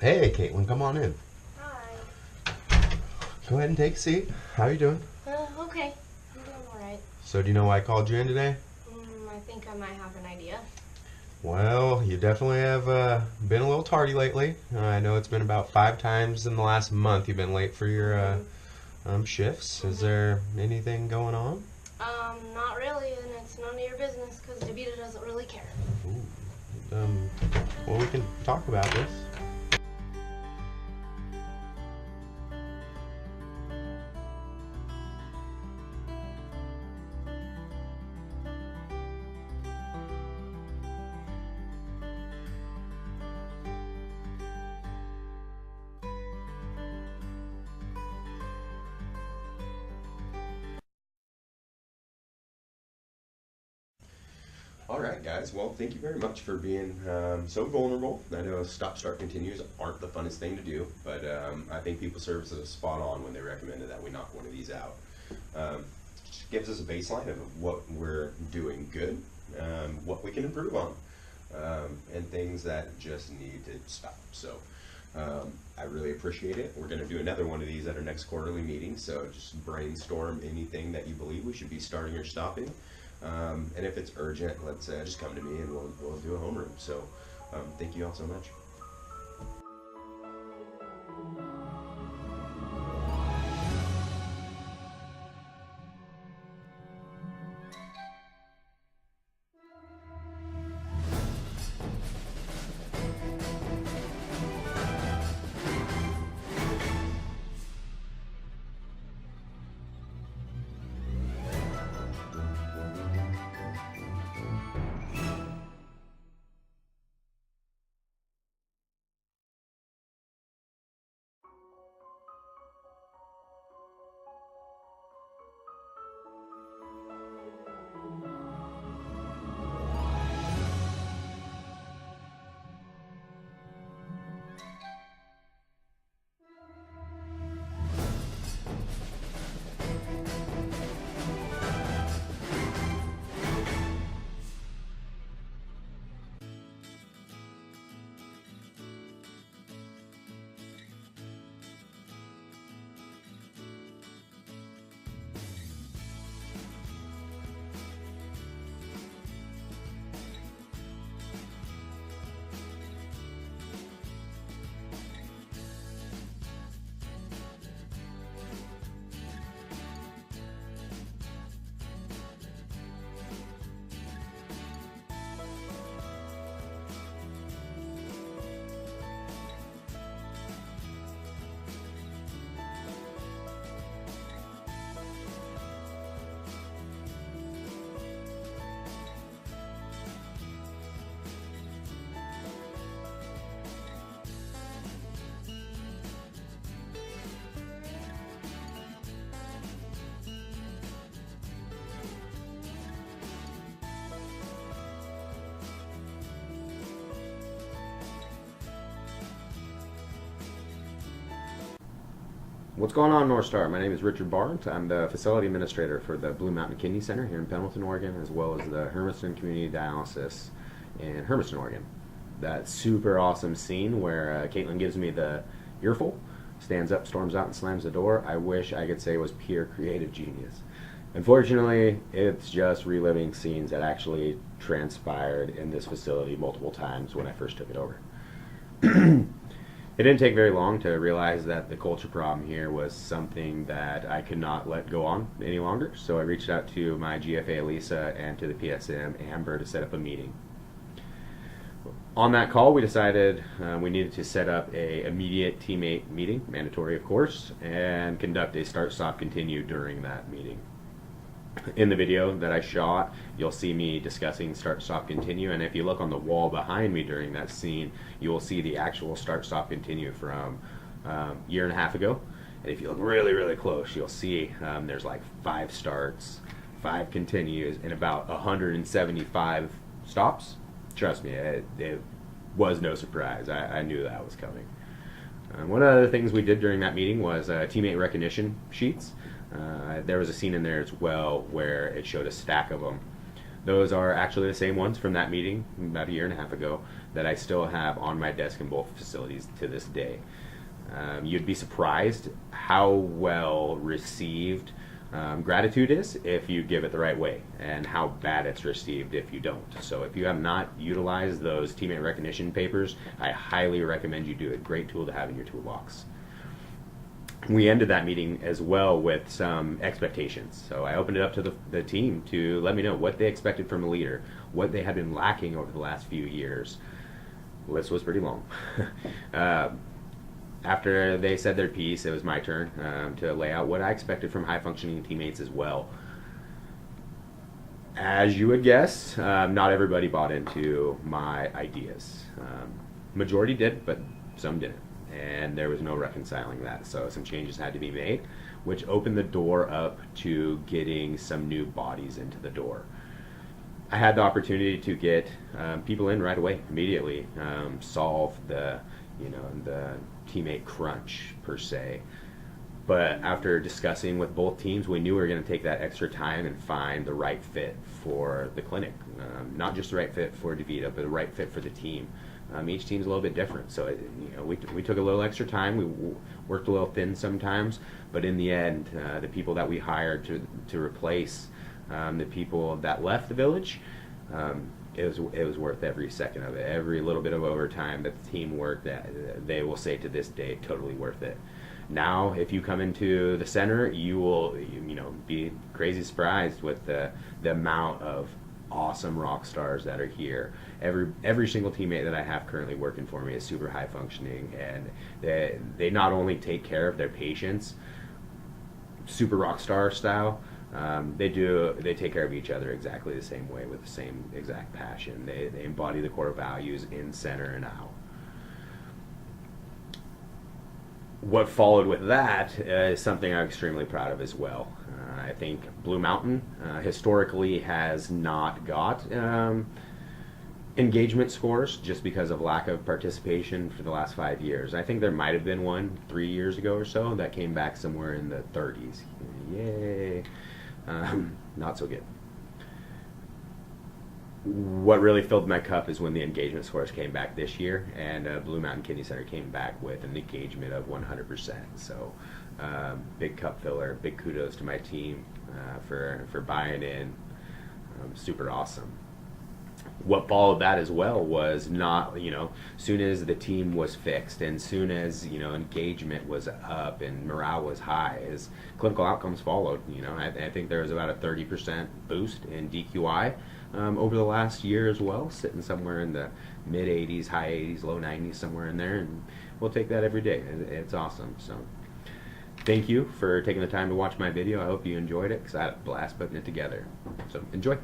Hey, Caitlin, come on in. Hi. Go ahead and take a seat. How are you doing? Okay. I'm doing alright. So, do you know why I called you in today? I think I might have an idea. Well, you definitely have been a little tardy lately. I know it's been about 5 times in the last month you've been late for your Mm-hmm. shifts. Is Mm-hmm. there anything going on? Not really, and it's none of your business because Davita doesn't really care. Ooh. Well, we can talk about this. All right, guys. Well, thank you very much for being so vulnerable. I know stop-start continues aren't the funnest thing to do, but I think people service is spot on when they recommended that we knock one of these out. Just gives us a baseline of what we're doing good, what we can improve on, and things that just need to stop. So I really appreciate it. We're going to do another one of these at our next quarterly meeting, so just brainstorm anything that you believe we should be starting or stopping. And if it's urgent, let's just come to me and we'll do a homeroom. So thank you all so much. What's going on, North Star? My name is Richard Barnes. I'm the facility administrator for the Blue Mountain Kidney Center here in Pendleton, Oregon, as well as the Hermiston Community Dialysis in Hermiston, Oregon. That super awesome scene where Caitlin gives me the earful, stands up, storms out, and slams the door. I wish I could say it was pure creative genius. Unfortunately, it's just reliving scenes that actually transpired in this facility multiple times when I first took it over. It didn't take very long to realize that the culture problem here was something that I could not let go on any longer. So I reached out to my GFA Lisa and to the PSM Amber to set up a meeting. On that call, we decided we needed to set up a immediate teammate meeting, mandatory of course, and conduct a start, stop, continue during that meeting. In the video that I shot, you'll see me discussing start, stop, continue, and if you look on the wall behind me during that scene, you will see the actual start, stop, continue from a year and a half ago. And if you look really, really close, you'll see there's like 5 starts, 5 continues, and about 175 stops. Trust me, it was no surprise. I knew that was coming. One of the things we did during that meeting was teammate recognition sheets. There was a scene in there as well where it showed a stack of them. Those are actually the same ones from that meeting about a year and a half ago that I still have on my desk in both facilities to this day. You'd be surprised how well received gratitude is if you give it the right way, and how bad it's received if you don't. So if you have not utilized those teammate recognition papers, I highly recommend you do it. Great tool to have in your toolbox. We ended that meeting as well with some expectations. So I opened it up to the team to let me know what they expected from a leader, what they had been lacking over the last few years. The list was pretty long. After they said their piece, it was my turn to lay out what I expected from high-functioning teammates as well. As you would guess, not everybody bought into my ideas. Majority did, but some didn't. And there was no reconciling that. So some changes had to be made, which opened the door up to getting some new bodies into the door. I had the opportunity to get people in right away, immediately, solve the teammate crunch per se. But after discussing with both teams, we knew we were going to take that extra time and find the right fit for the clinic. Not just the right fit for DeVita, but the right fit for the team. Each team's a little bit different, so we took a little extra time. We worked a little thin sometimes, but in the end, the people that we hired to replace the people that left the village, it was worth every second of it. Every little bit of overtime that the team worked, that they will say to this day, totally worth it. Now, if you come into the center, you will be crazy surprised with the amount of awesome rock stars that are here. Every single teammate that I have currently working for me is super high functioning, and they not only take care of their patients super rock star style, they take care of each other exactly the same way with the same exact passion. They embody the core values in, center, and out. What followed with that is something I'm extremely proud of as well. I think Blue Mountain historically has not got engagement scores just because of lack of participation for the last 5 years. I think there might have been one 3 years ago or so that came back somewhere in the 30s. Yay! Not so good. What really filled my cup is when the engagement scores came back this year, and Blue Mountain Kidney Center came back with an engagement of 100%. So big cup filler, big kudos to my team for buying in. Super awesome. What followed that as well was not, soon as the team was fixed and soon as, engagement was up and morale was high, as clinical outcomes followed. I think there was about a 30% boost in DQI over the last year as well, sitting somewhere in the mid 80s, high 80s, low 90s, somewhere in there, and we'll take that every day. It's awesome. So thank you for taking the time to watch my video. I hope you enjoyed it, because I had a blast putting it together. So enjoy.